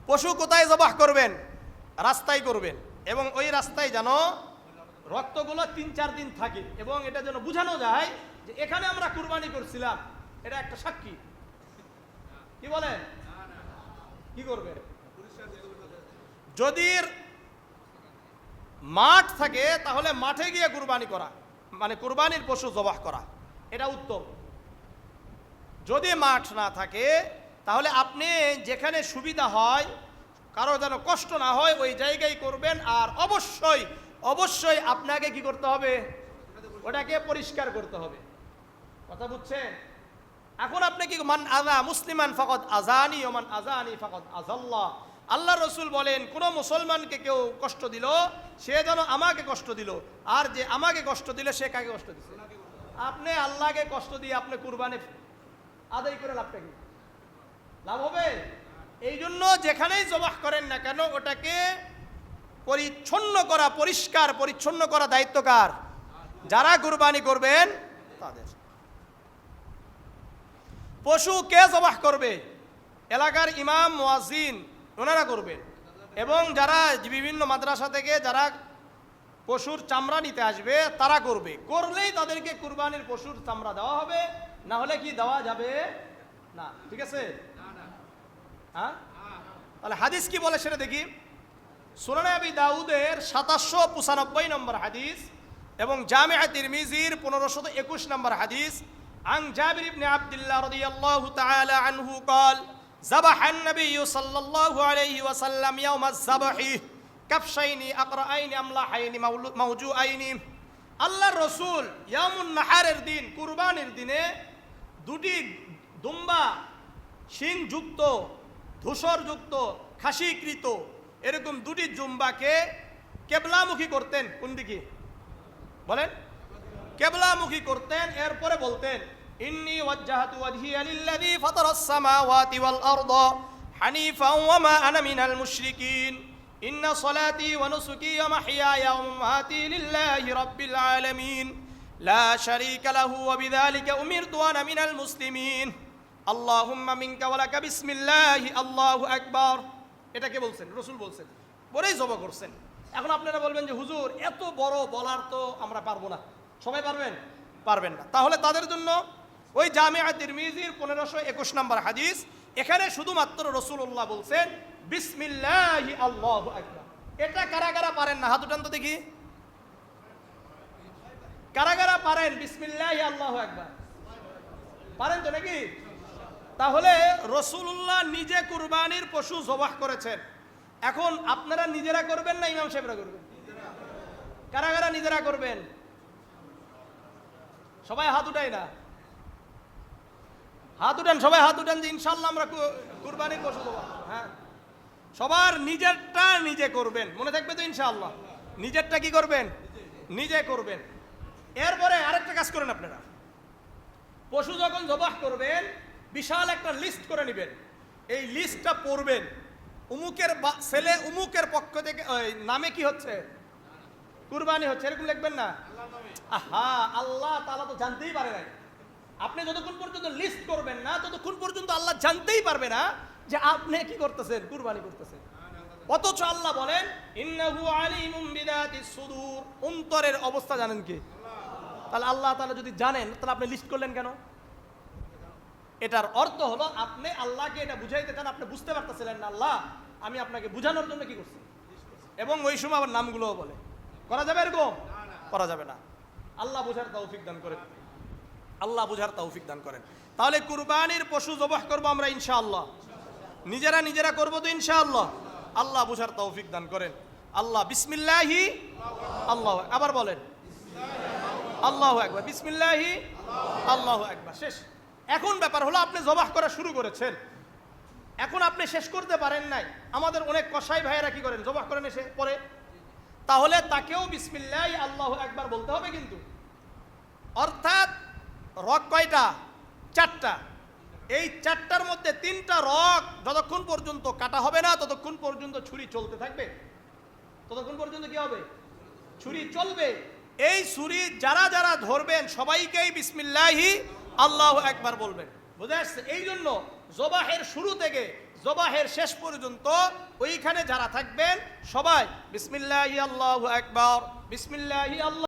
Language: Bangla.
পশু কোথায় জবাহ করবেন? রাস্তায় করবেন, এবং ওই রাস্তায় যেন রক্তগুলো 3-4 দিন থাকে, এবং এটা যেন বোঝানো যায় যে এখানে আমরা কুরবানি করছিলাম, এটা একটা সাক্ষী। কি বলেন? কি করবেন? যদি মাঠ থাকে তাহলে মাঠে গিয়ে কুরবানি করা, মানে কুরবানির পশু জবাহ করা, এটা উত্তম। যদি মাঠ না থাকে তাহলে আপনি যেখানে সুবিধা হয়, কারো যেন কষ্ট না হয়, ওই জায়গায় করবেন। আর অবশ্যই অবশ্যই আপনাকে কি করতে হবে? ওটাকে পরিষ্কার করতে হবে। কথা বুঝছেন? এখন আপনি কি, মান আযা মুসলিমান ফাকাদ আযানি ওয়া মান আযানি ফাকাদ আযাল্লাহ। আল্লাহ রসুল বলেন, কোন মুসলমানকে কেউ কষ্ট দিল সে যেন আমাকে কষ্ট দিল, আর যে আমাকে কষ্ট দিল সে কাকে কষ্ট দিচ্ছে? আপনি আল্লাহকে কষ্ট দিয়ে আপনি কুরবানি আদায় করে লাভটা কি? লাভ হবে? এই জন্য যেখানেই জবাহ করেন না কেন ওটাকে পরিচ্ছন্ন করা, পরিষ্কার পরিচ্ছন্ন করা দায়িত্ব কার? যারা কুরবানি করবেন তাদের। পশু কে জবাহ করবে? এলাকার ইমাম, মুয়াজ্জিন, ওনারা করবেন। এবং যারা বিভিন্ন মাদ্রাসা থেকে যারা পশুর চামড়া নিতে আসবে তারা করবে। করলেই তাদেরকে কুরবানির পশুর চামড়া দেওয়া হবে, না হলে কি দেওয়া যাবে না। ঠিক আছে? হ্যাঁ, তাহলে হাদিস কি বলে সেটা দেখি। সুনানে আবি দাউদের ৭৯৫ নম্বর হাদিস এবং জামিআ তিরমিজির 1521 নম্বর হাদিস। আন জাবির ইবনে আব্দুল্লাহ রাদিয়াল্লাহু তাআলা আনহু قال ذبح النبي صلى الله عليه وسلم يوم الذبح كبشين أقرأين أملحين موجوعين। আল্লাহর রাসূল ইয়ামুন নাহারের দিন, কুরবানির দিনে দুটি দুম্বা শিংযুক্ত, ধূসরযুক্ত, খাসিকৃত এরকম দুটি জুম্বাকে কেবলামুখী করতেন। কোন দিকে বলেন? কেবলামুখী করতেন। এরপরে বলতেন, ইন্নী ওয়াজ্জাহাতু ওয়াজহিয়া লিল্লাযী ফাতারাস সামাওয়াতি ওয়াল আরদা হানিফান ওয়া মা আনা মিনাল মুশরিকিন ইন্না সলাতি ওয়া নুসুকি ওয়া মাহইয়ায়া ওয়া মামাতি লিল্লাহি রাব্বিল আলামিন লা শারীকা লাহু ওয়া বিযালিকা উমিরতু ওয়া আনা মিনাল মুসলিমিন আল্লাহুম্মা মিনকা ওয়া লাকা বিসমিল্লাহি আল্লাহু আকবার। এটাকে বলছেন, রাসূল বলছেন, পরেই জবাহ করছেন। এখন আপনারা বলবেন যে হুজুর এত বড় বলার তো আমরা পারবো না। সবাই পারবেন? পারবেন না। তাহলে তাদের জন্য ওই জামিআ তিরমিজির 1521 নম্বর হাদিস, এখানে শুধুমাত্র রাসূলুল্লাহ বলছেন বিসমিল্লাহি আল্লাহু আকবার। এটা কারা কারা পারেন না? হাত উঠান তো দেখি। কারা কারা পারেন বিসমিল্লাহি আল্লাহু আকবার? পারেন তো নাকি? তাহলে রাসূলুল্লাহ নিজে কুরবানির পশু জবাহ করেছেন। এখন আপনারা নিজেরা করবেন না ইমাম সাহেবরা করবেন? কারা কারা নিজেরা করবেন? সবাই হাত উঠাই না, হাত উঠান, সবাই হাত উঠান যে ইনশাআল্লাহ আমরা কুরবানির পশু জবাহ। হ্যাঁ, সবার নিজেরটা নিজে করবেন, মনে থাকবে তো ইনশাআল্লাহ। নিজেরটা কি করবেন? নিজে করবেন। এরপরে আরেকটা কাজ করেন আপনারা, পশু যখন জবাহ করবেন বিশাল একটা লিস্ট করে নেবেন। এই লিস্টটা পড়বেন, উমুকের ছেলে উমুকের পক্ষ থেকে নামে কি হচ্ছে? কুরবানি হচ্ছে, এরকম লিখবেন না? আহা, আল্লাহ তাআলা তো জানতেই পারে না। আপনি যতক্ষণ পর্যন্ত লিস্ট করবেন না ততক্ষণ পর্যন্ত আল্লাহ জানতেই পারবে না যে আপনি কি করতেছেন, কুরবানি করতেছেন। অথচ আল্লাহ বলেন ইন্নাহু আলিমুম বিযাতিস সুদূর, অন্তরের অবস্থা জানেন কি? তাহলে আল্লাহ তাআলা যদি জানেন তাহলে আপনি লিস্ট করলেন কেন? এটার অর্থ হলো আপনি আল্লাহকে এটা বুঝাইতে চান, আপনি বুঝতে পারতেছিলেন না। আল্লাহ আমি আপনাকে বুঝানোর জন্য কি করছি, এবং ওই সময় আবার নামগুলোও বলে। করা যাবে এরকম? করা যাবে না। আল্লাহ বুঝার তৌফিক দান করেন, আল্লাহ বুঝার তৌফিক দান করেন। তাহলে কুরবানির পশু জবাহ করবো আমরা ইনশাআল্লাহ, নিজেরা নিজেরা করবো তো ইনশাআল্লাহ। আল্লাহ বুঝার তৌফিক দান করেন। আল্লাহ বিসমিল্লাহি আল্লাহ, আবার বলেন আল্লাহু আকবার, বিসমিল্লাহি আল্লাহু আকবার। শেষ। এখন ব্যাপার হলো আপনি জবাহ করা শুরু করেছেন, এখন আপনি শেষ করতে পারেন নাই। আমাদের অনেক কসাই ভাইয়েরা কি করেন, জবাহ করেন এসে পরে, তাহলে তাকেও বিসমিল্লাহি আল্লাহু আকবার বলতে হবে কিন্তু। অর্থাৎ রক কয়টা? 4টা। এই 4টার মধ্যে 3টা রক যতক্ষণ পর্যন্ত কাটা হবে না ততক্ষণ পর্যন্ত ছুরি চলতে থাকবে। ততক্ষণ পর্যন্ত কি হবে? ছুরি চলবে। এই ছুরি যারা যারা ধরবেন সবাইকেই বিসমিল্লাহি আল্লাহু আকবার বলবেন। বুঝা আসছে? এই জন্য জবাহের শুরু থেকে জবাহের শেষ পর্যন্ত ওইখানে যারা থাকবেন সবাই বিসমিল্লাহি আল্লাহু আকবার, বিসমিল্লাহি আল্লাহ